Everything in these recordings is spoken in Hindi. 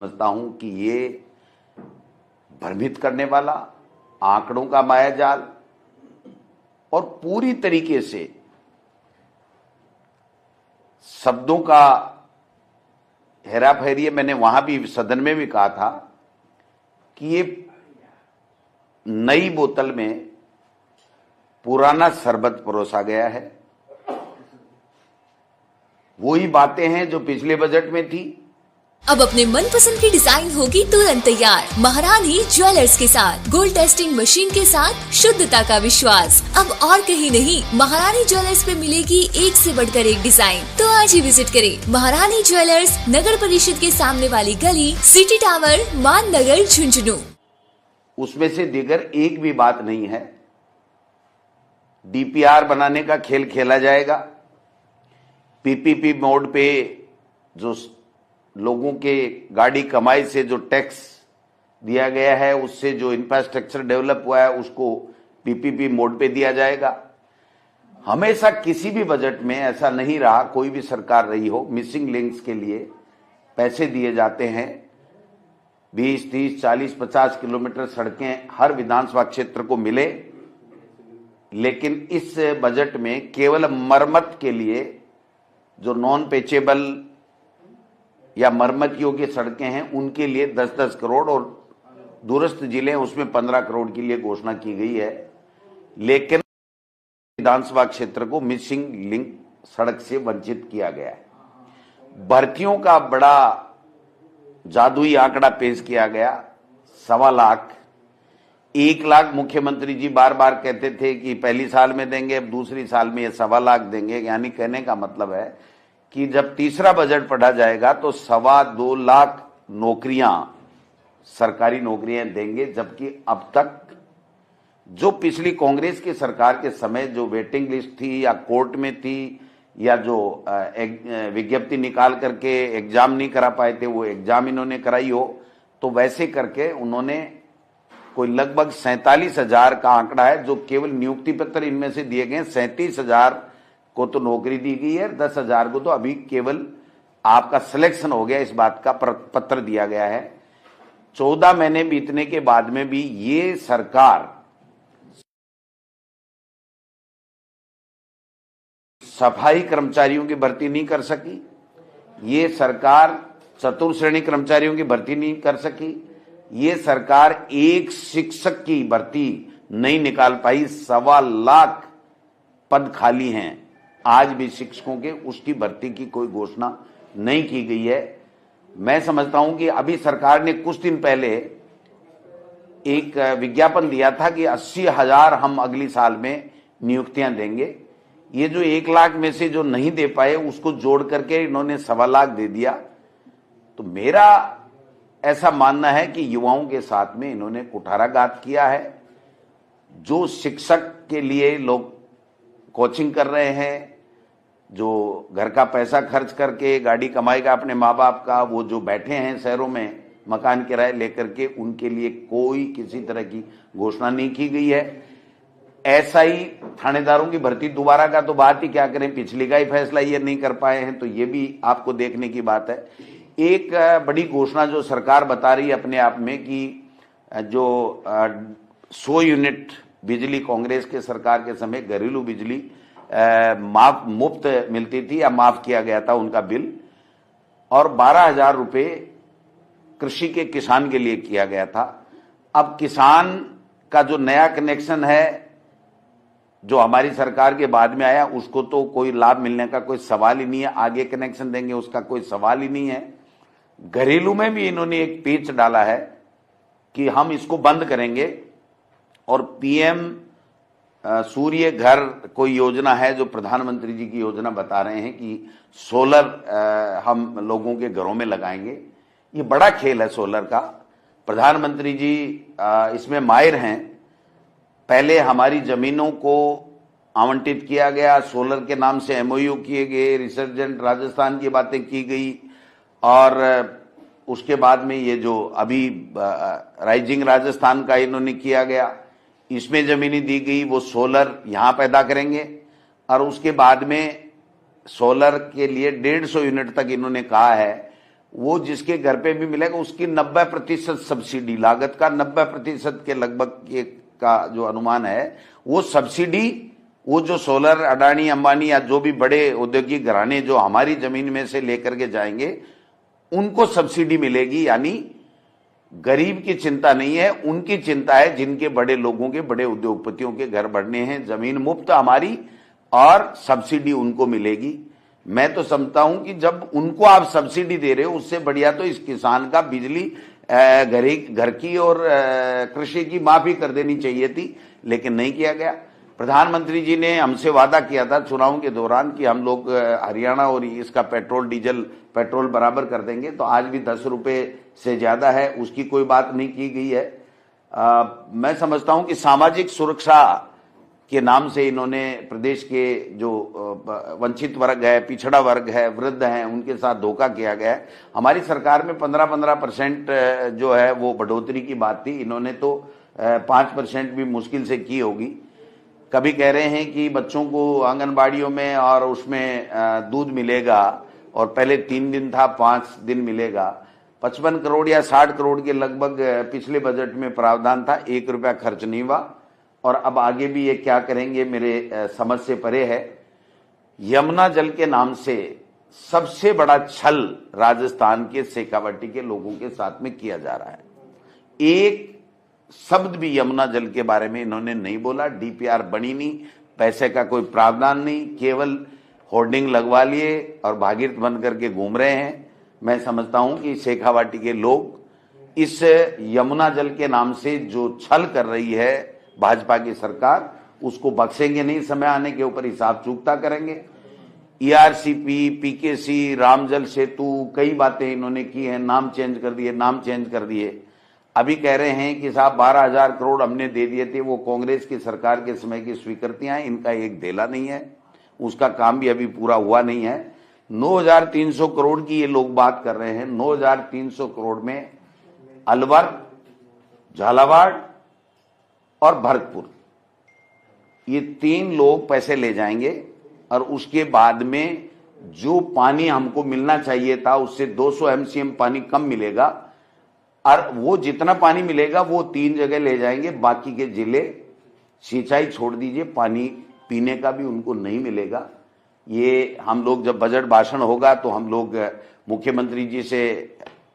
समझता हूं कि ये भ्रमित करने वाला, आंकड़ों का मायाजाल और पूरी तरीके से शब्दों का हेराफेरी है। मैंने वहां भी सदन में भी कहा था कि ये नई बोतल में पुराना शरबत परोसा गया है। वही बातें हैं जो पिछले बजट में थी। अब अपने मनपसंद की डिजाइन होगी तुरंत तैयार महारानी ज्वेलर्स के साथ। गोल्ड टेस्टिंग मशीन के साथ शुद्धता का विश्वास। अब और कहीं नहीं, महारानी ज्वेलर्स पे मिलेगी एक से बढ़कर एक डिजाइन। तो आज ही विजिट करें महारानी ज्वेलर्स, नगर परिषद के सामने वाली गली, सिटी टावर, मान नगर, झुंझुनू। उसमें से दिगर एक भी बात नहीं है। डीपीआर बनाने का खेल खेला जाएगा। पीपीपी मोड पे जो लोगों के गाड़ी कमाई से जो टैक्स दिया गया है, उससे जो इंफ्रास्ट्रक्चर डेवलप हुआ है, उसको पीपीपी मोड पे दिया जाएगा। हमेशा किसी भी बजट में ऐसा नहीं रहा, कोई भी सरकार रही हो, मिसिंग लिंक्स के लिए पैसे दिए जाते हैं। 20, 30, 40, 50 किलोमीटर सड़कें हर विधानसभा क्षेत्र को मिले, लेकिन इस बजट में केवल मरम्मत के लिए जो नॉन पेचेबल या मरम्मत योग्य सड़कें हैं, उनके लिए 10-10 करोड़ और दूरस्थ जिले उसमें 15 करोड़ के लिए घोषणा की गई है। लेकिन विधानसभा क्षेत्र को मिसिंग लिंक सड़क से वंचित किया गया है। भर्तियों का बड़ा जादुई आंकड़ा पेश किया गया, 1.25 लाख। 1 लाख मुख्यमंत्री जी बार बार कहते थे कि पहली साल में देंगे, अब दूसरी साल में ये 1.25 लाख देंगे। यानी कहने का मतलब है कि जब तीसरा बजट पढ़ा जाएगा तो 2.25 लाख नौकरियां, सरकारी नौकरियां देंगे। जबकि अब तक जो पिछली कांग्रेस की सरकार के समय जो वेटिंग लिस्ट थी या कोर्ट में थी या जो विज्ञप्ति निकाल करके एग्जाम नहीं करा पाए थे, वो एग्जाम इन्होंने कराई हो, तो वैसे करके उन्होंने कोई लगभग 47,000 का आंकड़ा है जो केवल नियुक्ति पत्र इनमें से दिए गए। 37,000 को तो नौकरी दी गई है, 10,000 को तो अभी केवल आपका सिलेक्शन हो गया, इस बात का पत्र दिया गया है। 14 महीने बीतने के बाद में भी ये सरकार सफाई कर्मचारियों की भर्ती नहीं कर सकी। ये सरकार चतुर्श्रेणी कर्मचारियों की भर्ती नहीं कर सकी। ये सरकार एक शिक्षक की भर्ती नहीं निकाल पाई। 1.25 लाख पद खाली हैं, आज भी शिक्षकों के, उसकी भर्ती की कोई घोषणा नहीं की गई है। मैं समझता हूं कि अभी सरकार ने कुछ दिन पहले एक विज्ञापन दिया था कि 80,000 हम अगली साल में नियुक्तियां देंगे। ये जो 1 लाख में से जो नहीं दे पाए, उसको जोड़ करके इन्होंने 1.25 लाख दे दिया। तो मेरा ऐसा मानना है कि युवाओं के साथ में इन्होंने कुठाराघात किया है। जो शिक्षक के लिए लोग कोचिंग कर रहे हैं, जो घर का पैसा खर्च करके गाड़ी कमाएगा अपने माँ बाप का, वो जो बैठे हैं शहरों में मकान किराए लेकर के, उनके लिए कोई किसी तरह की घोषणा नहीं की गई है। ऐसा ही थानेदारों की भर्ती दोबारा का तो बात ही क्या करें, पिछली का ही फैसला ये नहीं कर पाए हैं, तो ये भी आपको देखने की बात है। एक बड़ी घोषणा जो सरकार बता रही है अपने आप में कि जो 100 यूनिट बिजली कांग्रेस के सरकार के समय घरेलू बिजली माफ मुफ्त मिलती थी या माफ किया गया था उनका बिल, और 12,000 रुपये कृषि के किसान के लिए किया गया था। अब किसान का जो नया कनेक्शन है जो हमारी सरकार के बाद में आया, उसको तो कोई लाभ मिलने का कोई सवाल ही नहीं है। आगे कनेक्शन देंगे उसका कोई सवाल ही नहीं है। घरेलू में भी इन्होंने एक पेच डाला है कि हम इसको बंद करेंगे, और पीएम सूर्य घर कोई योजना है जो प्रधानमंत्री जी की योजना बता रहे हैं कि सोलर हम लोगों के घरों में लगाएंगे। ये बड़ा खेल है सोलर का। प्रधानमंत्री जी इसमें माहिर हैं। पहले हमारी जमीनों को आवंटित किया गया, सोलर के नाम से एमओयू किए गए, रिसर्जेंट राजस्थान की बातें की गई, और उसके बाद में ये जो अभी राइजिंग राजस्थान का इन्होंने किया गया, इसमें जमीनें दी गई, वो सोलर यहां पैदा करेंगे। और उसके बाद में सोलर के लिए 150 यूनिट तक इन्होंने कहा है। वो जिसके घर पे भी मिलेगा उसकी 90% सब्सिडी, लागत का 90% के लगभग का जो अनुमान है वो सब्सिडी, वो जो सोलर अडानी अंबानी या जो भी बड़े औद्योगिक घराने जो हमारी जमीन में से लेकर के जाएंगे उनको सब्सिडी मिलेगी। यानी गरीब की चिंता नहीं है, उनकी चिंता है जिनके बड़े लोगों के, बड़े उद्योगपतियों के घर बढ़ने हैं। जमीन मुफ्त हमारी और सब्सिडी उनको मिलेगी। मैं तो समझता हूं कि जब उनको आप सब्सिडी दे रहे हो उससे बढ़िया तो इस किसान का बिजली घर की और कृषि की माफी कर देनी चाहिए थी, लेकिन नहीं किया गया। प्रधानमंत्री जी ने हमसे वादा किया था चुनाव के दौरान कि हम लोग हरियाणा और इसका पेट्रोल बराबर कर देंगे, तो आज भी 10 रुपए से ज्यादा है, उसकी कोई बात नहीं की गई है। मैं समझता हूं कि सामाजिक सुरक्षा के नाम से इन्होंने प्रदेश के जो वंचित वर्ग है, पिछड़ा वर्ग है, वृद्ध हैं, उनके साथ धोखा किया गया है। हमारी सरकार में 15% जो है वो बढ़ोतरी की बात थी, इन्होंने तो 5% भी मुश्किल से की होगी। कभी कह रहे हैं कि बच्चों को आंगनबाड़ियों में और उसमें दूध मिलेगा, और पहले 3 दिन था 5 दिन मिलेगा। 55 करोड़ या 60 करोड़ के लगभग पिछले बजट में प्रावधान था, 1 रुपया खर्च नहीं हुआ, और अब आगे भी ये क्या करेंगे मेरे समझ से परे है। यमुना जल के नाम से सबसे बड़ा छल राजस्थान के शेखावाटी के लोगों के साथ में किया जा रहा है। एक शब्द भी यमुना जल के बारे में इन्होंने नहीं बोला। डीपीआर बनी नहीं, पैसे का कोई प्रावधान नहीं, केवल होर्डिंग लगवा लिए और भागीरथ बन करके घूम रहे हैं। मैं समझता हूं कि शेखावाटी के लोग इस यमुना जल के नाम से जो छल कर रही है भाजपा की सरकार, उसको बख्शेंगे नहीं। समय आने के ऊपर हिसाब चूकता करेंगे। ईआरसीपी, पीकेसी, रामजल सेतु, कई बातें इन्होंने की हैं, नाम चेंज कर दिए। अभी कह रहे हैं कि साहब 12,000 करोड़ हमने दे दिए थे, वो कांग्रेस की सरकार के समय की स्वीकृतियां हैं, इनका एक धेला नहीं है, उसका काम भी अभी पूरा हुआ नहीं है। 9,300 करोड़ की ये लोग बात कर रहे हैं। 9,300 करोड़ में अलवर, झालावाड़ और भरतपुर, ये 3 लोग पैसे ले जाएंगे, और उसके बाद में जो पानी हमको मिलना चाहिए था उससे 200 MCM पानी कम मिलेगा, और वो जितना पानी मिलेगा वो 3 जगह ले जाएंगे। बाकी के जिले सिंचाई छोड़ दीजिए, पानी पीने का भी उनको नहीं मिलेगा। ये हम लोग जब बजट भाषण होगा तो हम लोग मुख्यमंत्री जी से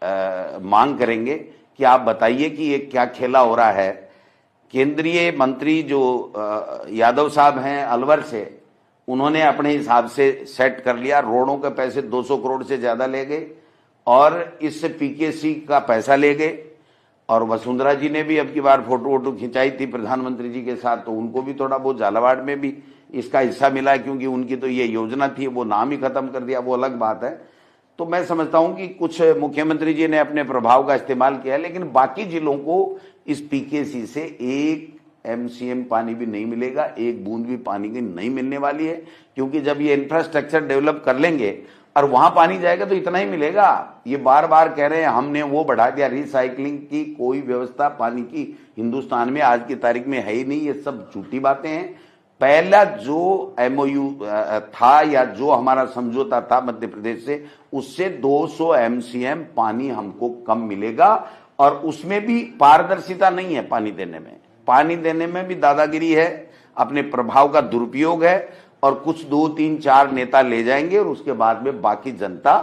मांग करेंगे कि आप बताइए कि ये क्या खेला हो रहा है। केंद्रीय मंत्री जो यादव साहब हैं अलवर से, उन्होंने अपने हिसाब से सेट कर लिया, रोडों के पैसे 200 करोड़ से ज्यादा ले गए, और इससे पीकेसी का पैसा ले गए। और वसुंधरा जी ने भी अब की बार फोटो खिंचाई थी प्रधानमंत्री जी के साथ, तो उनको भी थोड़ा बहुत झालावाड़ में भी इसका हिस्सा मिला, क्योंकि उनकी तो ये योजना थी, वो नाम ही खत्म कर दिया, वो अलग बात है। तो मैं समझता हूं कि कुछ मुख्यमंत्री जी ने अपने प्रभाव का इस्तेमाल किया, लेकिन बाकी जिलों को इस पीकेसी से 1 MCM पानी भी नहीं मिलेगा, 1 बूंद भी पानी की नहीं मिलने वाली है। क्योंकि जब ये इंफ्रास्ट्रक्चर डेवलप कर लेंगे और वहां पानी जाएगा तो इतना ही मिलेगा। ये बार बार कह रहे हैं हमने वो बढ़ा दिया, रिसाइकलिंग की कोई व्यवस्था पानी की हिंदुस्तान में आज की तारीख में है ही नहीं। ये सब झूठी बातें हैं। पहला जो MOU था या जो हमारा समझौता था मध्य प्रदेश से, उससे 200 MCM पानी हमको कम मिलेगा, और उसमें भी पारदर्शिता नहीं है। पानी देने में भी दादागिरी है, अपने प्रभाव का दुरुपयोग है, और कुछ 2, 3, 4 नेता ले जाएंगे, और उसके बाद में बाकी जनता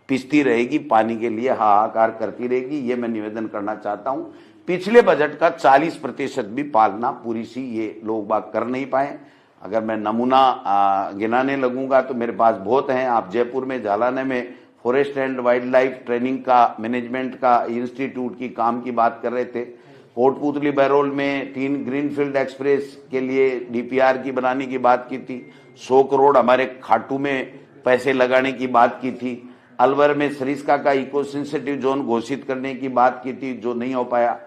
पिसती रहेगी, पानी के लिए हाहाकार करती रहेगी। ये मैं निवेदन करना चाहता हूं। पिछले बजट का 40% भी पालना पूरी सी ये लोग बात कर नहीं पाए। अगर मैं नमूना गिनाने लगूंगा तो मेरे पास बहुत हैं। आप जयपुर में झालाने में forest and wild life training का, मैनेजमेंट का इंस्टीट्यूट की काम की बात कर रहे थे। कोटपुतली बहरौल में 3 ग्रीनफील्ड एक्सप्रेस के लिए डीपीआर की बनाने की बात की थी। 100 करोड़ हमारे खाटू में पैसे लगाने की बात की थी। अलवर में सरिस्का का इको सेंसिटिव जोन घोषित करने की बात की थी, जो नहीं हो पाया।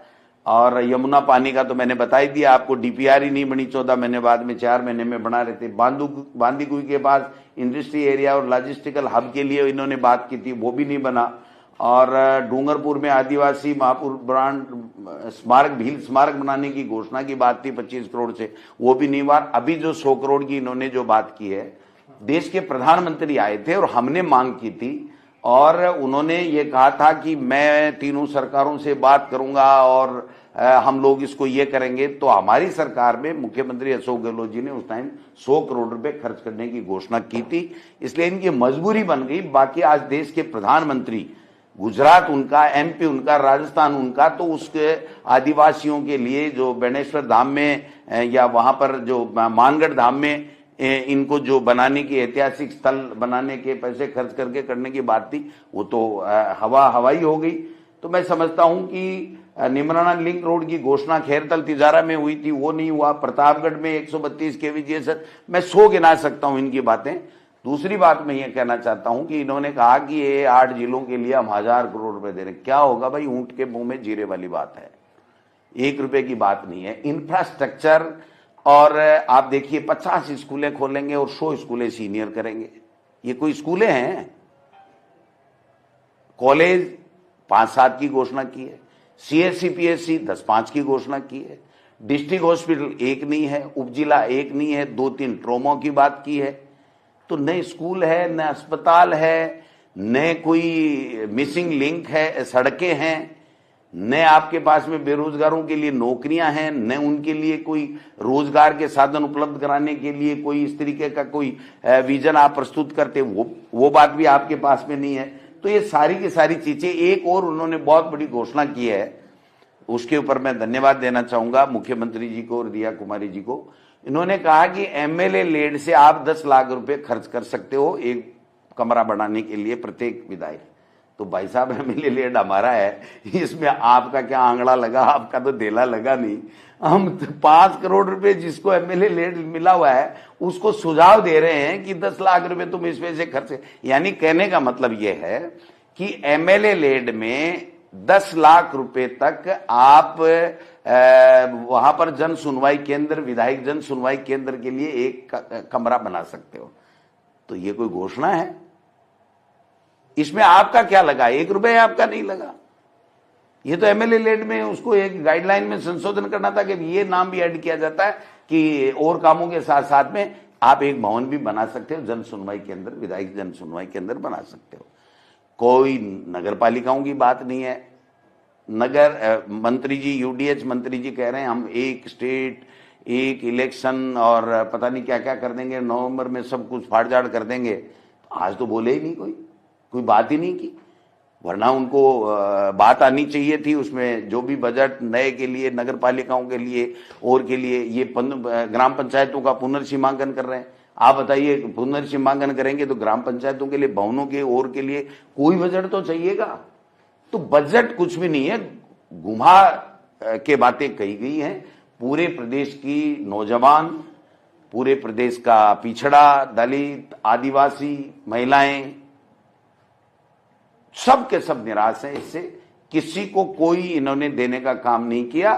और यमुना पानी का तो मैंने बता ही दिया आपको, डीपीआर ही नहीं बनी 14 महीने बाद में, 4 महीने में बना रहे थे। बांदीकुई के पास इंडस्ट्री एरिया और लॉजिस्टिकल हब के लिए इन्होंने बात की थी, वो भी नहीं बना। और डूंगरपुर में आदिवासी महापुर ब्रांड स्मारक, भील स्मारक बनाने की घोषणा की बात थी 25 करोड़ से, वो भी नहीं हुआ। अभी जो 100 करोड़ की इन्होंने जो बात की है, देश के प्रधानमंत्री आए थे और हमने मांग की थी, और उन्होंने ये कहा था कि मैं तीनों सरकारों से बात करूंगा और हम लोग इसको ये करेंगे। तो हमारी सरकार में मुख्यमंत्री अशोक गहलोत जी ने उस टाइम 100 करोड़ रुपए खर्च करने की घोषणा की थी, इसलिए इनकी मजबूरी बन गई। बाकी आज देश के प्रधानमंत्री, गुजरात उनका, एमपी उनका, राजस्थान उनका, तो उसके आदिवासियों के लिए जो बेणेश्वर धाम में या वहां पर जो मानगढ़ धाम में इनको जो बनाने की, ऐतिहासिक स्थल बनाने के पैसे खर्च करके करने की बात थी, वो तो हवाई हो गई। तो मैं समझता हूं कि निमराना लिंक रोड की घोषणा खैरतल तिजारा में हुई थी, वो नहीं हुआ। प्रतापगढ़ में 132 केवी सर, मैं 100 गिना सकता हूं इनकी बातें। दूसरी बात मैं ये कहना चाहता हूं कि इन्होंने कहा कि ये 8 जिलों के लिए हम 1000 करोड़ रुपए दे रहे। क्या होगा भाई, ऊंट के मुंह में जीरे वाली बात है, 1 रुपए की बात नहीं है। इंफ्रास्ट्रक्चर, और आप देखिए 50 स्कूलें खोलेंगे और 100 स्कूलें सीनियर करेंगे। ये कोई स्कूलें हैं? कॉलेज 5-7 की घोषणा की है, CSC PSC 10-5 की घोषणा की है, डिस्ट्रिक्ट हॉस्पिटल 1 नहीं है, उपजिला 1 नहीं है, 2-3 ट्रोमा की बात की है। तो न स्कूल है, न अस्पताल है, न कोई मिसिंग लिंक है, सड़कें हैं, न आपके पास में बेरोजगारों के लिए नौकरियां हैं, न उनके लिए कोई रोजगार के साधन उपलब्ध कराने के लिए कोई इस तरीके का कोई विजन आप प्रस्तुत करते, वो बात भी आपके पास में नहीं है। तो ये सारी की सारी चीजें, एक और उन्होंने बहुत बड़ी घोषणा की है, उसके ऊपर मैं धन्यवाद देना चाहूंगा मुख्यमंत्री जी को और रिया कुमारी जी को। इन्होंने कहा कि MLA लेड से आप 10 लाख रुपए खर्च कर सकते हो एक कमरा बनाने के लिए प्रत्येक विधायक। तो भाई साहब, MLA लेड हमारा है, इसमें आपका क्या आंकड़ा लगा, आपका तो देला लगा नहीं। हम 5 करोड़ रुपए जिसको MLA लेड मिला हुआ है उसको सुझाव दे रहे हैं कि 10 लाख रुपए तुम इसमें से खर्च। यानी कहने का मतलब यह है कि MLA लेड में 10 लाख रुपए तक आप वहां पर जन सुनवाई केंद्र, विधायक जन सुनवाई केंद्र के लिए एक कमरा बना सकते हो। तो ये कोई घोषणा है? इसमें आपका क्या लगा? 1 रुपए आपका नहीं लगा। ये तो MLA लेड में उसको एक गाइडलाइन में संशोधन करना था कि ये नाम भी ऐड किया जाता है कि और कामों के साथ साथ में आप एक भवन भी बना सकते हो, जन सुनवाई केंद्र, विधायक जन सुनवाई केंद्र बना सकते हो। कोई नगर पालिकाओं की बात नहीं है। नगर मंत्री जी, UDH मंत्री जी कह रहे हैं हम एक स्टेट, एक इलेक्शन और पता नहीं क्या क्या कर देंगे, नवंबर में सब कुछ फाड़-झाड़ कर देंगे। आज तो बोले ही नहीं, कोई बात ही नहीं की, वरना उनको बात आनी चाहिए थी। उसमें जो भी बजट नए के लिए, नगर पालिकाओं के लिए और के लिए, ये ग्राम पंचायतों का पुनर्सीमांकन कर रहे हैं। आप बताइए, पुनर्सीमांकन करेंगे तो ग्राम पंचायतों के लिए, भवनों के और के लिए कोई बजट तो चाहिएगा। तो बजट कुछ भी नहीं है, घुमा के बातें कही गई हैं। पूरे प्रदेश की नौजवान, पूरे प्रदेश का पिछड़ा, दलित, आदिवासी, महिलाएं, सब के सब निराश हैं इससे। किसी को कोई इन्होंने देने का काम नहीं किया।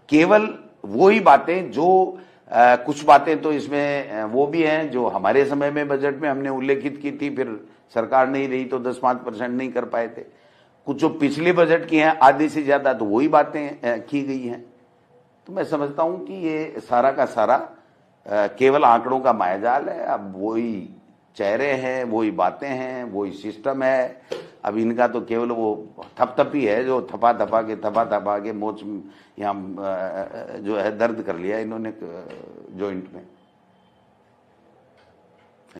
केवल वही बातें जो कुछ बातें तो इसमें वो भी हैं जो हमारे समय में बजट में हमने उल्लेखित की थी, फिर सरकार नहीं रही तो 10-5% नहीं कर पाए थे। कुछ जो पिछले बजट की हैं आधी से ज्यादा, तो वही बातें की गई हैं। तो मैं समझता हूं कि ये सारा का सारा केवल आंकड़ों का मायाजाल है। अब वही चेहरे हैं, वही बातें हैं, वही सिस्टम है। अब इनका तो केवल वो थपथपी है जो थपा के मोच यहाँ जो है दर्द कर लिया इन्होंने जॉइंट में।